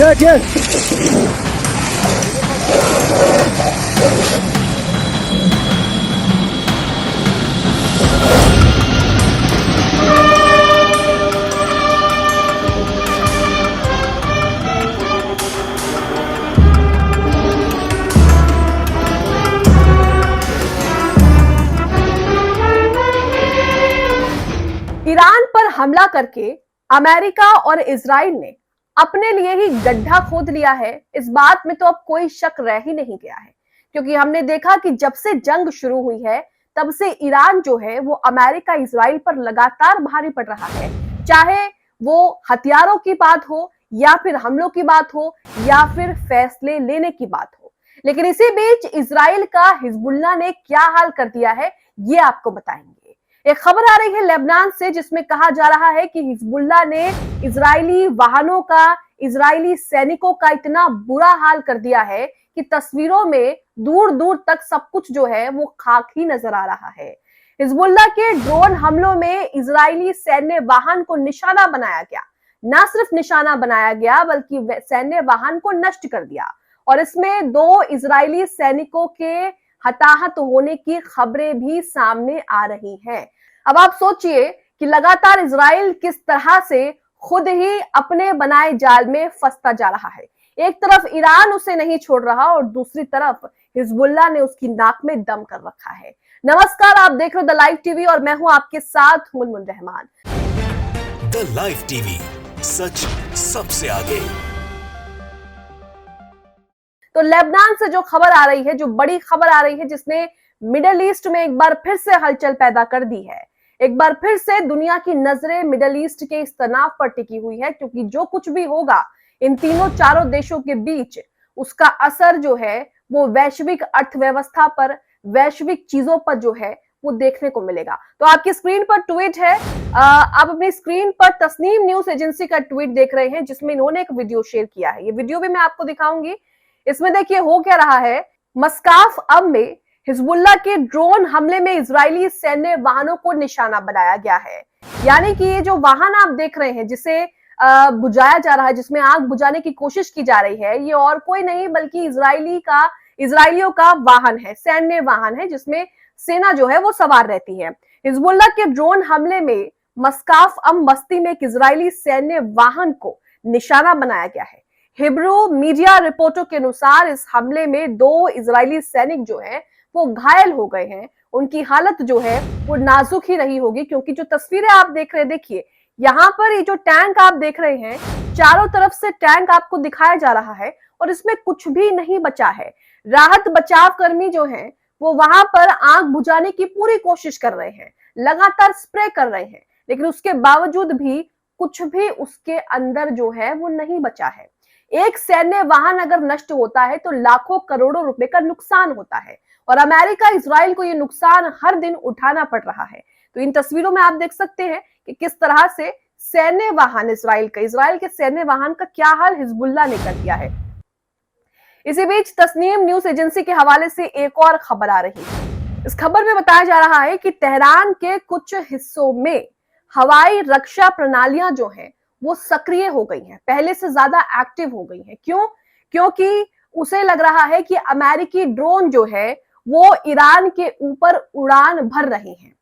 Attention! Iran पर हमला करके अमेरिका और इजराइल ने अपने लिए ही गड्ढा खोद लिया है। इस बात में तो अब कोई शक रह ही नहीं गया है, क्योंकि हमने देखा कि जब से जंग शुरू हुई है तब से ईरान जो है वो अमेरिका इजराइल पर लगातार भारी पड़ रहा है। चाहे वो हथियारों की बात हो या फिर हमलों की बात हो या फिर फैसले लेने की बात हो। लेकिन इसी बीच इजराइल का हिजबुल्लाह ने क्या हाल कर दिया है ये आपको बताएंगे। एक खबर आ रही है लेबनान से, जिसमें कहा जा रहा है कि हिजबुल्लाह ने इजरायली वाहनों का, इजरायली सैनिकों का इतना बुरा हाल कर दिया है कि तस्वीरों में दूर दूर तक सब कुछ जो है वो खाक ही नजर आ रहा है। हिजबुल्लाह के ड्रोन हमलों में इजरायली सैन्य वाहन को निशाना बनाया गया। न सिर्फ निशाना बनाया गया बल्कि सैन्य वाहन को नष्ट कर दिया, और इसमें 2 इजरायली सैनिकों के हताहत होने की खबरें भी सामने आ रही हैं। अब आप सोचिए कि लगातार इजराइल किस तरह से खुद ही अपने बनाए जाल में फंसता जा रहा है। एक तरफ ईरान उसे नहीं छोड़ रहा और दूसरी तरफ हिजबुल्लाह ने उसकी नाक में दम कर रखा है। नमस्कार, आप देख रहे हो द लाइव टीवी और मैं हूं आपके साथ Munmun Rahman. The live TV, सच सबसे आगे। तो लेबनान से जो खबर आ रही है, जो बड़ी खबर आ रही है, जिसने मिडिल ईस्ट में एक बार फिर से हलचल पैदा कर दी है। एक बार फिर से दुनिया की नजरें मिडिल ईस्ट के इस तनाव पर टिकी हुई है, क्योंकि जो कुछ भी होगा इन तीनों चारों देशों के बीच, उसका असर जो है वो वैश्विक अर्थव्यवस्था पर, वैश्विक चीजों पर जो है वो देखने को मिलेगा। तो आपकी स्क्रीन पर ट्वीट है, आप अपनी स्क्रीन पर तस्नीम न्यूज एजेंसी का ट्वीट देख रहे हैं, जिसमें इन्होंने एक वीडियो शेयर किया है। ये वीडियो भी मैं आपको दिखाऊंगी। इसमें देखिए हो क्या रहा है। मस्काफ अब में हिजबुल्लाह के ड्रोन हमले में इजरायली सैन्य वाहनों को निशाना बनाया गया है। यानी कि ये जो वाहन आप देख रहे हैं, जिसे बुझाया जा रहा है, जिसमें आग बुझाने की कोशिश की जा रही है, ये और कोई नहीं बल्कि इजरायलियों का वाहन है, सैन्य वाहन है, जिसमें सेना जो है वो सवार रहती है। हिजबुल्लाह के ड्रोन हमले में मस्काफ अम बस्ती में एक इजरायली सैन्य वाहन को निशाना बनाया गया है। हिब्रू मीडिया रिपोर्टों के अनुसार इस हमले में 2 इजरायली सैनिक जो हैं वो घायल हो गए हैं। उनकी हालत जो है वो नाजुक ही रही होगी, क्योंकि जो तस्वीरें आप देख रहे हैं, देखिए यहाँ पर ये जो टैंक आप देख रहे हैं, चारों तरफ से टैंक आपको दिखाया जा रहा है और इसमें कुछ भी नहीं बचा है। राहत बचाव कर्मी जो हैं वो वहां पर आग बुझाने की पूरी कोशिश कर रहे हैं, लगातार स्प्रे कर रहे हैं, लेकिन उसके बावजूद भी कुछ भी उसके अंदर जो है वो नहीं बचा है। एक सैन्य वाहन अगर नष्ट होता है तो लाखों करोड़ों रुपए का नुकसान होता है, और अमेरिका इजराइल को ये नुकसान हर दिन उठाना पड़ रहा है। तो इन तस्वीरों में आप देख सकते हैं कि किस तरह से सैन्य वाहन इजराइल के सैन्य वाहन का क्या हाल हिजबुल्लाह ने कर दिया है। इसी बीच तस्नीम न्यूज एजेंसी के हवाले से एक और खबर आ रही है। इस खबर में बताया जा रहा है कि तेहरान के कुछ हिस्सों में हवाई रक्षा प्रणालियां जो हैं वो सक्रिय हो गई हैं, पहले से ज्यादा एक्टिव हो गई हैं। क्यों? क्योंकि उसे लग रहा है कि अमेरिकी ड्रोन जो है वो ईरान के ऊपर उड़ान भर रही हैं,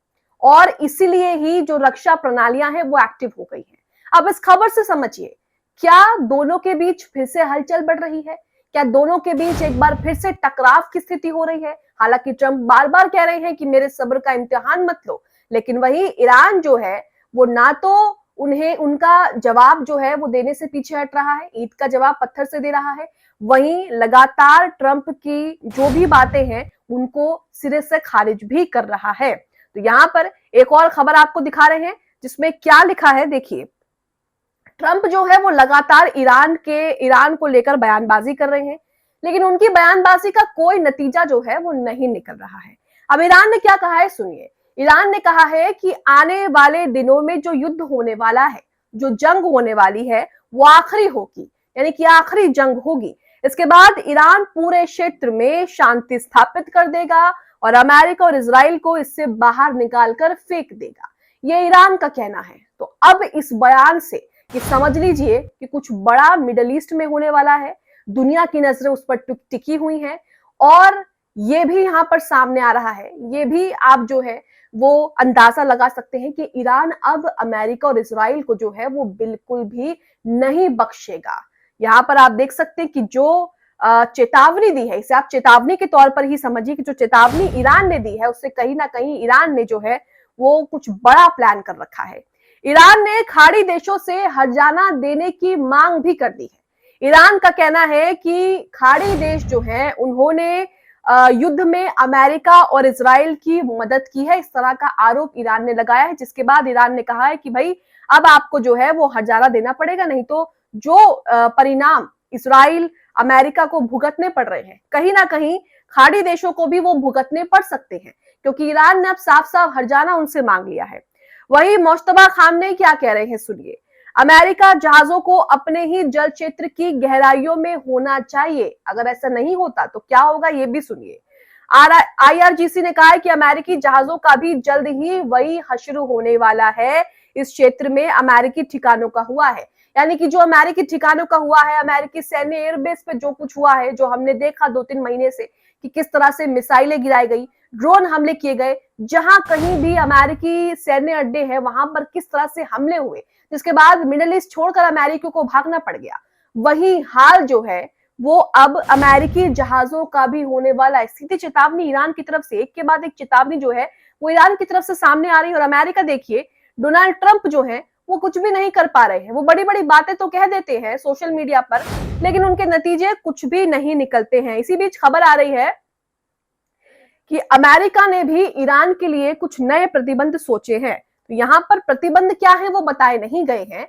और इसीलिए ही जो रक्षा प्रणालियां हैं वो एक्टिव हो गई हैं। अब इस खबर से समझिए, क्या दोनों के बीच फिर से हलचल बढ़ रही है? क्या दोनों के बीच एक बार फिर से टकराव की स्थिति हो रही है? हालांकि ट्रंप बार बार कह रहे हैं कि मेरे सब्र का इम्तिहान मत लो, लेकिन वही ईरान जो है वो ना तो उन्हें उनका जवाब जो है वो देने से पीछे हट रहा है, ईद का जवाब पत्थर से दे रहा है, वहीं लगातार ट्रंप की जो भी बातें हैं उनको सिरे से खारिज भी कर रहा है। तो यहाँ पर एक और खबर आपको दिखा रहे हैं, जिसमें क्या लिखा है देखिए। ट्रंप जो है वो लगातार ईरान को लेकर बयानबाजी कर रहे हैं, लेकिन उनकी बयानबाजी का कोई नतीजा जो है वो नहीं निकल रहा है। अब ईरान ने क्या कहा है सुनिए। ईरान ने कहा है कि आने वाले दिनों में जो युद्ध होने वाला है, जो जंग होने वाली है, वो आखिरी होगी, यानी कि आखिरी जंग होगी। इसके बाद ईरान पूरे क्षेत्र में शांति स्थापित कर देगा और अमेरिका और इजराइल को इससे बाहर निकालकर फेंक देगा, ये ईरान का कहना है। तो अब इस बयान से कि समझ लीजिए कि कुछ बड़ा मिडल ईस्ट में होने वाला है, दुनिया की नजरें उस पर टिकी हुई हैं और ये भी यहाँ पर सामने आ रहा है, ये भी आप जो है वो अंदाजा लगा सकते हैं कि ईरान अब अमेरिका और इजराइल को जो है वो बिल्कुल भी नहीं बख्शेगा। यहाँ पर आप देख सकते हैं कि जो चेतावनी दी है, इसे आप चेतावनी के तौर पर ही समझिए कि जो चेतावनी ईरान ने दी है उससे कहीं ना कहीं ईरान ने जो है वो कुछ बड़ा प्लान कर रखा है। ईरान ने खाड़ी देशों से हर्जाना देने की मांग भी कर दी है। ईरान का कहना है कि खाड़ी देश जो है उन्होंने युद्ध में अमेरिका और इजराइल की मदद की है, इस तरह का आरोप ईरान ने लगाया है, जिसके बाद ईरान ने कहा है कि भाई अब आपको जो है वो हर्जाना देना पड़ेगा, नहीं तो जो परिणाम इजराइल अमेरिका को भुगतने पड़ रहे हैं कहीं ना कहीं खाड़ी देशों को भी वो भुगतने पड़ सकते हैं, क्योंकि ईरान ने अब साफ साफ हर्जाना उनसे मांग लिया है। वही मुश्तबा खामनेई क्या कह रहे हैं, सुनिए। अमेरिका जहाजों को अपने ही जल क्षेत्र की गहराइयों में होना चाहिए, अगर ऐसा नहीं होता तो क्या होगा ये भी सुनिए। IRGC ने कहा है कि अमेरिकी जहाजों का भी जल्द ही वही हश्र होने वाला है, इस क्षेत्र में अमेरिकी ठिकानों का हुआ है, यानी कि जो अमेरिकी ठिकानों का हुआ है, अमेरिकी सैन्य एयरबेस पे जो कुछ हुआ है, जो हमने देखा 2-3 महीने से कि किस तरह से मिसाइलें गिराई गई, ड्रोन हमले किए गए, जहां कहीं भी अमेरिकी सैन्य अड्डे हैं वहां पर किस तरह से हमले हुए, जिसके बाद मिडिल ईस्ट छोड़कर अमेरिका को भागना पड़ गया। वही हाल जो है वो अब अमेरिकी जहाजों का भी होने वाला है। सीधी चेतावनी ईरान की तरफ से, एक के बाद एक चेतावनी जो है वो ईरान की तरफ से सामने आ रही है। और अमेरिका देखिए, डोनाल्ड ट्रंप जो है वो कुछ भी नहीं कर पा रहे हैं, वो बड़ी बड़ी बातें तो कह देते हैं सोशल मीडिया पर, लेकिन उनके नतीजे कुछ भी नहीं निकलते हैं। इसी बीच खबर आ रही है कि अमेरिका ने भी ईरान के लिए कुछ नए प्रतिबंध सोचे हैं। तो यहाँ पर प्रतिबंध क्या है वो बताए नहीं गए हैं,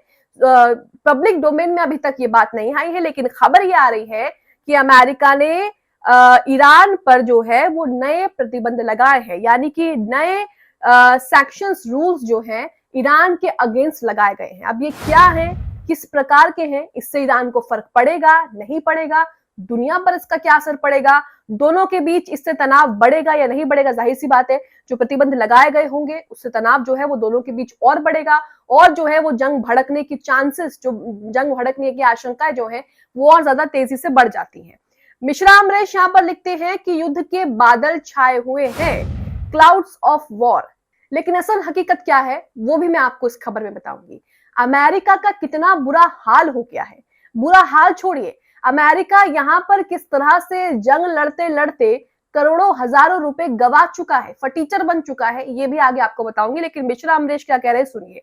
पब्लिक डोमेन में अभी तक ये बात नहीं आई है, लेकिन खबर ये आ रही है कि अमेरिका ने ईरान पर जो है वो नए प्रतिबंध लगाए हैं, यानी कि नए सैंक्शंस रूल्स जो हैं ईरान के अगेंस्ट लगाए गए हैं। अब ये क्या है, किस प्रकार के हैं, इससे ईरान को फर्क पड़ेगा नहीं पड़ेगा, दुनिया पर इसका क्या असर पड़ेगा, दोनों के बीच इससे तनाव बढ़ेगा या नहीं बढ़ेगा, जाहिर सी बात है जो प्रतिबंध लगाए गए होंगे उससे तनाव जो है वो दोनों के बीच और बढ़ेगा, और जो है वो जंग भड़कने की चांसेस, जो जंग भड़कने की आशंकाएं जो है वो और ज्यादा तेजी से बढ़ जाती हैं। मिश्रा अमरेश यहाँ पर लिखते हैं कि युद्ध के बादल छाए हुए हैं, क्लाउड्स ऑफ वॉर, लेकिन असल हकीकत क्या है वो भी मैं आपको इस खबर में बताऊंगी। अमेरिका का कितना बुरा हाल हो गया है, बुरा हाल छोड़िए, अमेरिका यहाँ पर किस तरह से जंग लड़ते लड़ते करोड़ों हजारों रुपए गवा चुका है, फटीचर बन चुका है, ये भी आगे आपको बताऊंगी। लेकिन मिश्रा अमरेश क्या कह रहे हैं सुनिए।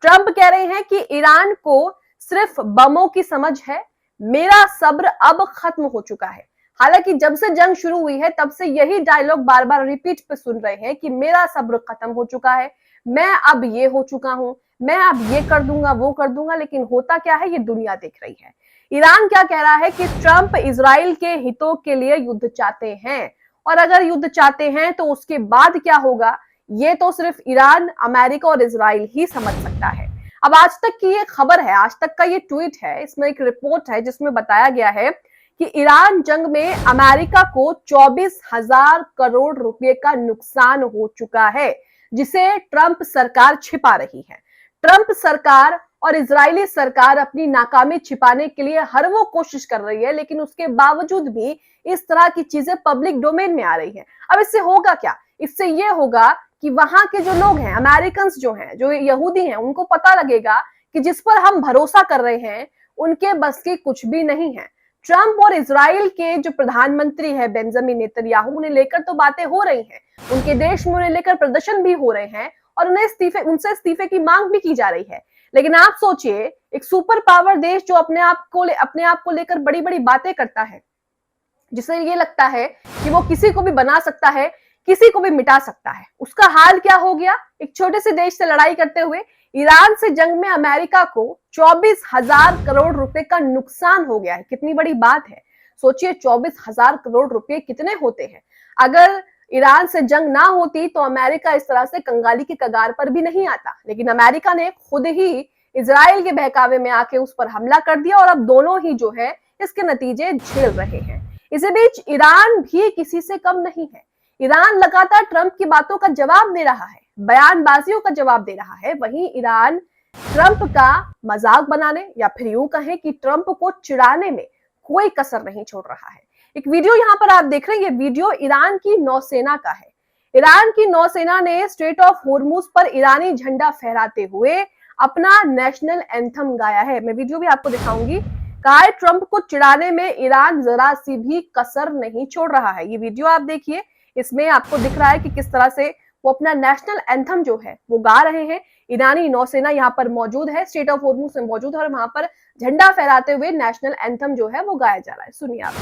ट्रंप कह रहे हैं कि ईरान को सिर्फ बमों की समझ है, मेरा सब्र अब खत्म हो चुका है। हालांकि जब से जंग शुरू हुई है तब से यही डायलॉग बार बार रिपीट पे सुन रहे हैं कि मेरा सब्र खत्म हो चुका है, मैं अब ये हो चुका हूं, मैं अब ये कर दूंगा वो कर दूंगा, लेकिन होता क्या है ये दुनिया देख रही है। ईरान क्या कह रहा है कि ट्रंप इजराइल के हितों के लिए युद्ध चाहते हैं, और अगर युद्ध चाहते हैं तो उसके बाद क्या होगा ये तो सिर्फ ईरान, अमेरिका और इजराइल ही समझ सकता है। अब आज तक की ये खबर है, आज तक का ये ट्वीट है, इसमें एक रिपोर्ट है जिसमें बताया गया है कि ईरान जंग में अमेरिका को 24,000 करोड़ रुपए का नुकसान हो चुका है, जिसे ट्रंप सरकार छिपा रही है। ट्रंप सरकार और इजरायली सरकार अपनी नाकामी छिपाने के लिए हर वो कोशिश कर रही है, लेकिन उसके बावजूद भी इस तरह की चीजें पब्लिक डोमेन में आ रही हैं। अब इससे होगा क्या, इससे ये होगा कि वहां के जो लोग हैं, अमेरिकन जो हैं, जो यहूदी हैं, उनको पता लगेगा कि जिस पर हम भरोसा कर रहे हैं उनके बस की कुछ भी नहीं है। ट्रंप और इजराइल के जो प्रधानमंत्री है बेंजामिन नेतन्याहू, उन्हें लेकर तो बातें हो रही हैं, उनके देश में उन्हें लेकर प्रदर्शन भी हो रहे हैं और उनसे इस्तीफे की मांग भी की जा रही है। लेकिन आप सोचिए, एक सुपर पावर देश जो अपने आप को लेकर बड़ी बड़ी बातें करता है, जिसे ये लगता है कि वो किसी को भी बना सकता है, किसी को भी मिटा सकता है, उसका हाल क्या हो गया। एक छोटे से देश से लड़ाई करते हुए ईरान से जंग में अमेरिका को 24,000 करोड़ रुपए का नुकसान हो गया है। कितनी बड़ी बात है, सोचिए 24,000 करोड़ रुपए कितने होते हैं। अगर ईरान से जंग ना होती तो अमेरिका इस तरह से कंगाली की कगार पर भी नहीं आता, लेकिन अमेरिका ने खुद ही इजराइल के बहकावे में आके उस पर हमला कर दिया और अब दोनों ही जो है इसके नतीजे झेल रहे हैं। इसी बीच ईरान भी किसी से कम नहीं है। ईरान लगातार ट्रंप की बातों का जवाब दे रहा है, बयानबाजियों का जवाब दे रहा है। वहीं ईरान ट्रंप का मजाक बनाने या फिर यूं कहें कि ट्रंप को चिढ़ाने में कोई कसर नहीं छोड़ रहा है। एक वीडियो यहां पर आप देख रहे हैं, ये वीडियो ईरान की नौसेना का है। ईरान की नौसेना ने स्ट्रेट ऑफ होर्मुज पर ईरानी झंडा फहराते हुए अपना नेशनल एंथम गाया है। मैं वीडियो भी आपको दिखाऊंगी। कहा है ट्रंप को चिढ़ाने में ईरान जरा सी भी कसर नहीं छोड़ रहा है। ये वीडियो आप देखिए, इसमें आपको दिख रहा है कि किस तरह से वो अपना नेशनल एंथम जो है वो गा रहे हैं। ईरानी नौसेना यहाँ पर मौजूद है, स्ट्रेट ऑफ होर्मुज में मौजूद है और वहां पर झंडा फहराते हुए नेशनल एंथम जो है वो गाया जा रहा है। सुनिए आप।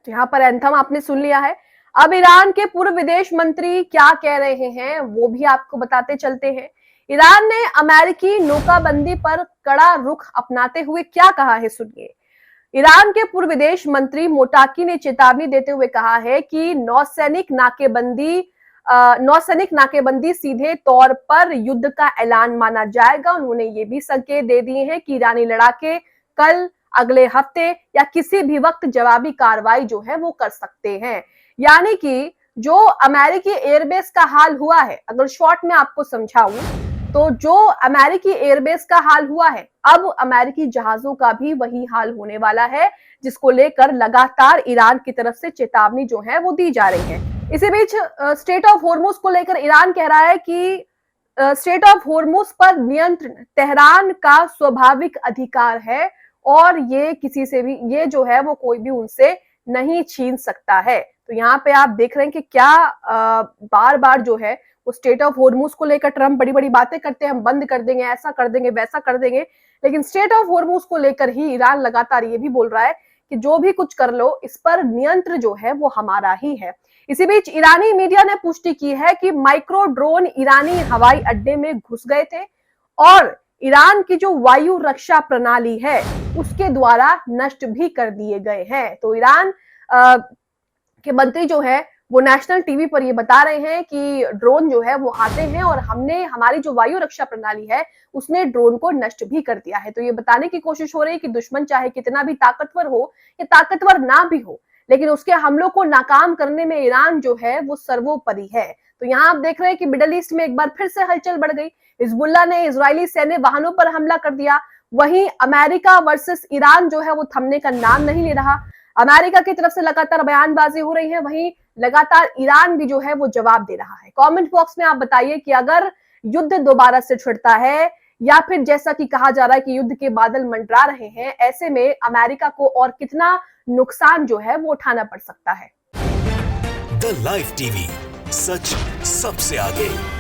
यहाँ पर एंथम आपने सुन लिया है। अब ईरान के पूर्व विदेश मंत्री क्या कह रहे हैं वो भी आपको बताते चलते हैं। ईरान ने अमेरिकी नौकाबंदी पर कड़ा रुख अपनाते हुए क्या कहा है, सुनिए। ईरान के पूर्व विदेश मंत्री मोटाकी ने चेतावनी देते हुए कहा है कि नौसैनिक नाकेबंदी सीधे तौर पर युद्ध का ऐलान माना जाएगा। उन्होंने ये भी संकेत दे दिए हैं कि ईरानी लड़ाके कल, अगले हफ्ते या किसी भी वक्त जवाबी कार्रवाई जो है वो कर सकते हैं। यानी कि जो अमेरिकी एयरबेस का हाल हुआ है, अगर शॉर्ट में आपको समझाऊं तो जो अमेरिकी एयरबेस का हाल हुआ है, अब अमेरिकी जहाजों का भी वही हाल होने वाला है, जिसको लेकर लगातार ईरान की तरफ से चेतावनी जो है वो दी जा रही है। इसी बीच स्ट्रेट ऑफ होर्मुज को लेकर ईरान कह रहा है कि स्ट्रेट ऑफ होर्मुज पर नियंत्रण तेहरान का स्वाभाविक अधिकार है और ये किसी से भी, ये जो है वो कोई भी उनसे नहीं छीन सकता है। तो यहाँ पे आप देख रहे हैं कि क्या बार बार जो है वो स्ट्रेट ऑफ होर्मुज को लेकर ट्रंप बड़ी बड़ी बातें करते हैं, हम बंद कर देंगे, ऐसा कर देंगे, वैसा कर देंगे, लेकिन स्ट्रेट ऑफ होर्मुज को लेकर ही ईरान लगातार ये भी बोल रहा है कि जो भी कुछ कर लो, इस पर नियंत्रण जो है वो हमारा ही है। इसी बीच ईरानी मीडिया ने पुष्टि की है कि माइक्रो ड्रोन ईरानी हवाई अड्डे में घुस गए थे और ईरान की जो वायु रक्षा प्रणाली है उसके द्वारा नष्ट भी कर दिए गए हैं। तो ईरान के मंत्री जो है वो नेशनल टीवी पर ये बता रहे हैं कि ड्रोन जो है वो आते हैं और हमने, हमारी जो वायु रक्षा प्रणाली है उसने ड्रोन को नष्ट भी कर दिया है। तो ये बताने की कोशिश हो रही है कि दुश्मन चाहे कितना भी ताकतवर हो या ताकतवर ना भी हो, लेकिन उसके हमलों को नाकाम करने में ईरान जो है वो सर्वोपरि है। तो यहाँ आप देख रहे हैं कि मिडल ईस्ट में एक बार फिर से हलचल बढ़ गई। हिजबुल्लाह ने इजरायली सैन्य वाहनों पर हमला कर दिया। वहीं अमेरिका वर्सेस ईरान जो है वो थमने का नाम नहीं ले रहा। अमेरिका की तरफ से लगातार बयानबाजी हो रही है, वहीं लगातार ईरान भी जो है वो जवाब दे रहा है। कमेंट बॉक्स में आप बताइए कि अगर युद्ध दोबारा से छिड़ता है या फिर जैसा कि कहा जा रहा है कि युद्ध के बादल मंडरा रहे हैं, ऐसे में अमेरिका को और कितना नुकसान जो है वो उठाना पड़ सकता है। द लाइव टीवी, सच सबसे आगे।